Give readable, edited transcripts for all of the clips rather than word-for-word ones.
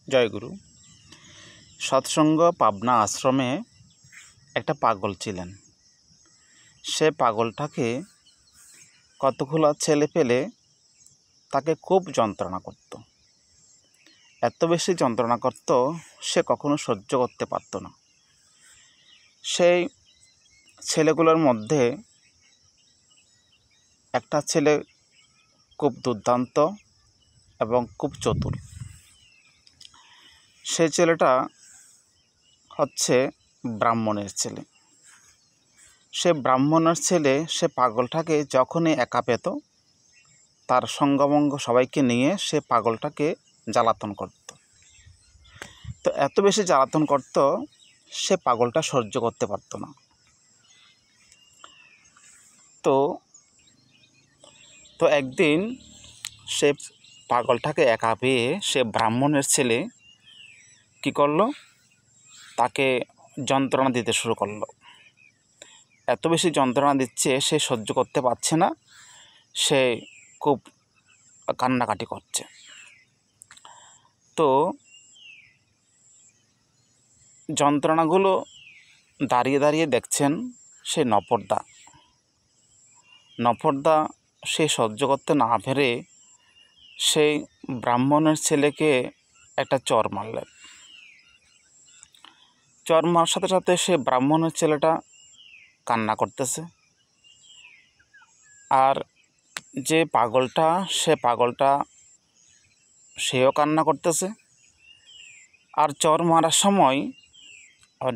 জয়গুরু। সৎসঙ্গ পাবনা আশ্রমে একটা পাগল ছিলেন। সে পাগলটাকে কতগুলো ছেলে পেলে তাকে খুব যন্ত্রণা করত। এত বেশি যন্ত্রণা করত, সে কখনো সহ্য করতে পারত না। সেই ছেলেগুলোর মধ্যে একটা ছেলে খুব দুর্দান্ত এবং খুব চতুর। সেই ছেলেটা হচ্ছে ব্রাহ্মণের ছেলে। সে ব্রাহ্মণের ছেলে সে পাগলটাকে যখনই একা পেত, তার সঙ্গমঙ্গ সবাইকে নিয়ে সে পাগলটাকে জ্বালাতন করত। তো এত বেশি জ্বালাতন করত, সে পাগলটা সহ্য করতে পারত না। তো একদিন সে পাগলটাকে একা পেয়ে সে ব্রাহ্মণের ছেলে কি করলো, তাকে যন্ত্রণা দিতে শুরু করলো। এত বেশি যন্ত্রণা দিচ্ছে, সে সহ্য করতে পারছে না। সে খুব কান্নাকাটি করছে। তো যন্ত্রণাগুলো দাঁড়িয়ে দাঁড়িয়ে দেখছেন সে নফরদা সে সহ্য করতে না পেরে সেই ব্রাহ্মণের ছেলেকে একটা চর মারলেন। চর মারার সাথে সাথে সে ব্রাহ্মণের ছেলেটা কান্না করতেছে, আর যে পাগলটা সেও কান্না করতেছে। আর চর মারার সময়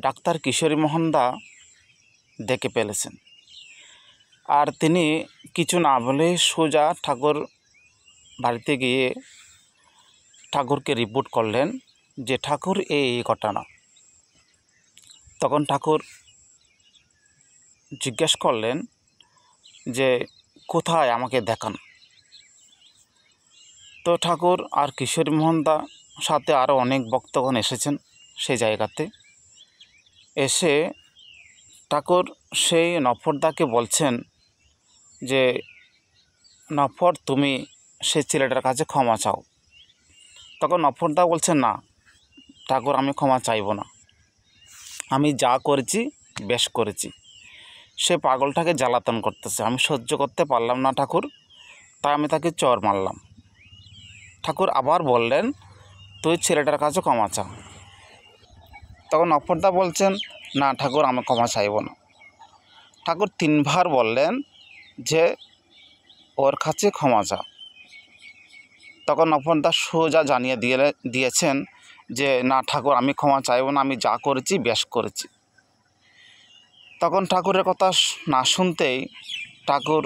ডাক্তার কিশোরী মোহনদা দেখে ফেলেছেন। আর তিনি কিছু না বলে সোজা ঠাকুর বাড়িতে গিয়ে ঠাকুরকে রিপোর্ট করলেন যে ঠাকুর এই ঘটনা। তখন ঠাকুর জিজ্ঞেস করলেন যে কোথায়, আমাকে দেখান। তো ঠাকুর আর কিশোরী মোহনদা সাথে আরও অনেক ভক্তগণ এসেছেন সেই জায়গাতে। এসে ঠাকুর সেই নফরদাকে বলছেন যে নফর, তুমি সেই ছেলেটার কাছে ক্ষমা চাও। তখন নফরদা বলছেন, না ঠাকুর, আমি ক্ষমা চাইব না, আমি যা করেছি বেশ করেছি। সে পাগলটাকে জ্বালাতন করতেছে, আমি সহ্য করতে পারলাম না ঠাকুর, তাই আমি তাকে চর মারলাম। ঠাকুর আবার বললেন, তুই ছেলেটার কাছে ক্ষমা চা। তখন নফরদা বলছেন, না ঠাকুর, আমি ক্ষমা চাইব না। ঠাকুর 3 বার বললেন যে ওর কাছে ক্ষমা চা। তখন নফরদা সোজা জানিয়ে দিয়েছেন যে না ঠাকুর, আমি ক্ষমা চাইব না, আমি যা করেছি বেশ করেছি। তখন ঠাকুরের কথা না শুনতেই ঠাকুর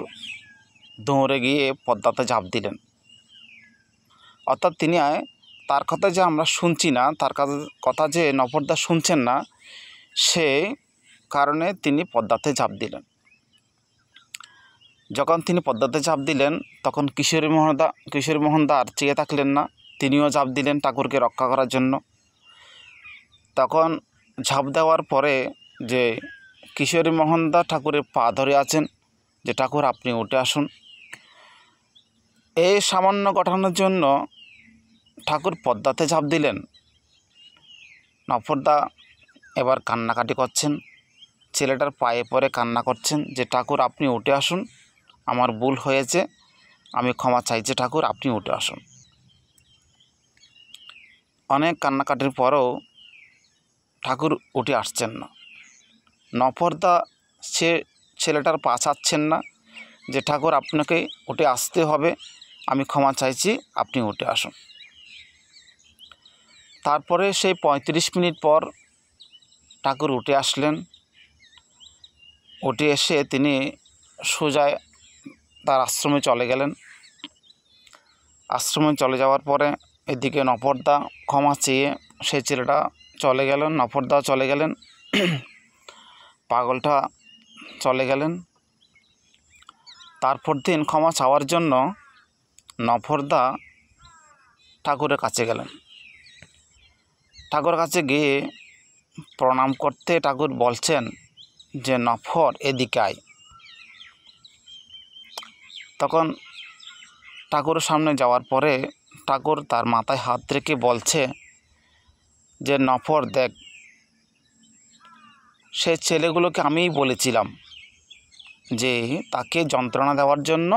দৌড়ে গিয়ে পদ্মাতে ঝাঁপ দিলেন। অর্থাৎ তিনি তার কথা যে আমরা শুনছি না, তার কথা যে নফরদা শুনছেন না, সে কারণে তিনি পদ্মাতে ঝাঁপ দিলেন। যখন তিনি পদ্মাতে ঝাঁপ দিলেন, তখন কিশোরী মোহনদা আর চেয়ে থাকলেন না, তিনিও ঝাঁপ দিলেন ঠাকুরকে রক্ষা করার জন্য। তখন ঝাঁপ দেওয়ার পরে যে কিশোরী মোহনদা ঠাকুরের পা ধরে আছেন যে ঠাকুর, আপনি উঠে আসুন। এই সামান্য ঘটনার জন্য ঠাকুর পদ্মাতে ঝাঁপ দিলেন। নফরদা এবার কান্নাকাটি করছেন, ছেলেটার পায়ে পড়ে কান্না করছেন যে ঠাকুর, আপনি উঠে আসুন, আমার ভুল হয়েছে, আমি ক্ষমা চাইছি ঠাকুর, আপনি উঠে আসুন। অনেক কান্নাকাটির পরেও ঠাকুর উঠে আসছেন না। নফরদা সে ছেলেটার পা ছাড়ছেন না যে ঠাকুর, আপনাকে উঠে আসতে হবে, আমি ক্ষমা চাইছি, আপনি উঠে আসুন। তারপরে সেই 35 মিনিট পর ঠাকুর উঠে আসলেন। উঠে এসে তিনি সোজা তার আশ্রমে চলে গেলেন। আশ্রমে চলে যাওয়ার পরে এদিকে নফরদা ক্ষমা চেয়ে সেই ছেলেটা চলে গেলেন, নফরদাও চলে গেলেন, পাগলটা চলে গেলেন। তারপর দিন ক্ষমা চাওয়ার জন্য নফরদা ঠাকুরের কাছে গেলেন। ঠাকুরের কাছে গিয়ে প্রণাম করতে ঠাকুর বলছেন যে নফর, এদিকে আয়। তখন ঠাকুরের সামনে যাওয়ার পরে ঠাকুর তার মাথায় হাত রেখে বলছে যে নফর দেখ, সে ছেলেগুলোকে আমিই বলেছিলাম যে তাকে যন্ত্রণা দেওয়ার জন্য,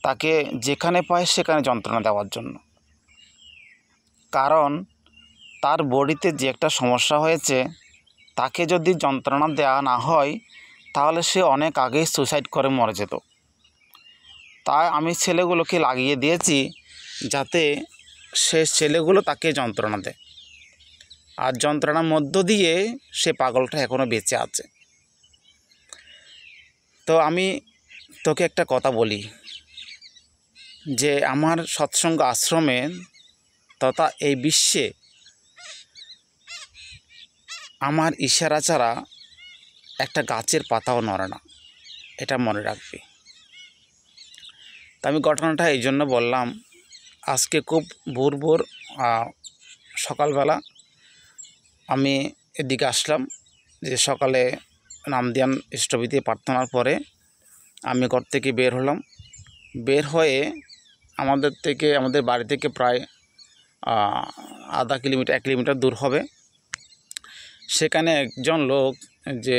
তাকে যেখানে পায় সেখানে যন্ত্রণা দেওয়ার জন্য। কারণ তার বডিতে যে একটা সমস্যা হয়েছে, তাকে যদি যন্ত্রণা দেওয়া না হয় তাহলে সে অনেক আগেই সুসাইড করে মরে যেত। তাই আমি ছেলেগুলোকে লাগিয়ে দিয়েছি যাতে সে ছেলেগুলো তাকে যন্ত্রণা দেয়, আর যন্ত্রণার মধ্য দিয়ে সে পাগলটা এখনও বেঁচে আছে। তো আমি তোকে একটা কথা বলি যে আমার সৎসঙ্গ আশ্রমে তথা এই বিশ্বে আমার ইশারা ছাড়া একটা গাছের পাতাও নড়ে না, এটা মনে রাখবি। তা আমি ঘটনাটা এই জন্য বললাম, আজকে খুব ভোর সকালবেলা আমি এদিকে আসলাম, যে সকালে নামদিয়ান ইষ্টবিধি প্রার্থনার পরে আমি ঘর থেকে বের হলাম। বের হয়ে আমাদের বাড়ি থেকে প্রায় ½ কিলোমিটার 1 কিলোমিটার দূর হবে। সেখানে একজন লোক যে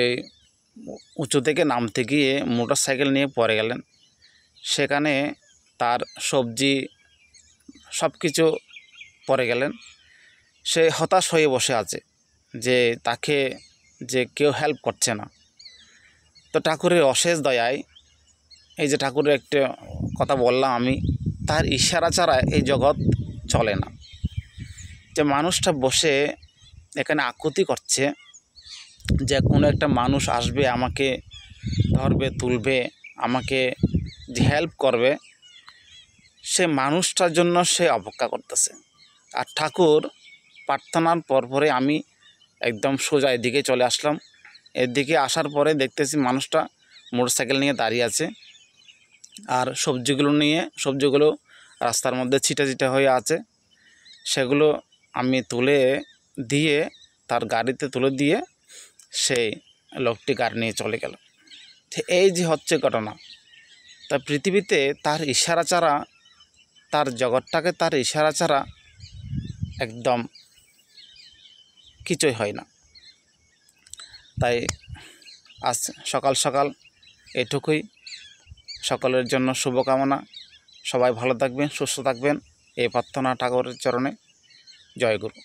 উঁচু থেকে নামতে গিয়ে মোটর সাইকেল নিয়ে পড়ে গেলেন। সেখানে তার সবজি সব কিছু পড়ে গেলেন। সে হতাশ হয়ে বসে আছে যে তাকে যে কেউ হেল্প করছে না। তো ঠাকুরের অশেষ দয়ায়, এই যে ঠাকুরের একটা কথা বললাম আমি, তার ইশারা ছাড়া এই জগৎ চলে না। যে মানুষটা বসে এখানে আকুতি করছে যে কোনো একটা মানুষ আসবে, আমাকে ধরবে, তুলবে, আমাকে যে হেল্প করবে, সে মানুষটার জন্য সে অপেক্ষা করতেছে। আর ঠাকুর প্রার্থনার পরে আমি একদম সোজা এদিকে চলে আসলাম। এদিকে আসার পরে দেখতেছি মানুষটা মোটরসাইকেল নিয়ে দাঁড়িয়ে আছে, আর সবজিগুলো রাস্তার মধ্যে ছিটা হয়ে আছে। সেগুলো আমি তুলে দিয়ে তার গাড়িতে তুলে দিয়ে সেই লোকটি গাড়ি নিয়ে চলে গেল। এই যে হচ্ছে ঘটনা। তা পৃথিবীতে তার ইশারা ছাড়া, তার জগৎটাকে তার ইশারা ছাড়া একদম কিছুই হয় না। তাই আজ সকাল সকাল এটুকুই। সকলের জন্য শুভকামনা। সবাই ভালো থাকবেন, সুস্থ থাকবেন, এই প্রার্থনা ঠাকুরের চরণে। জয় গুরু।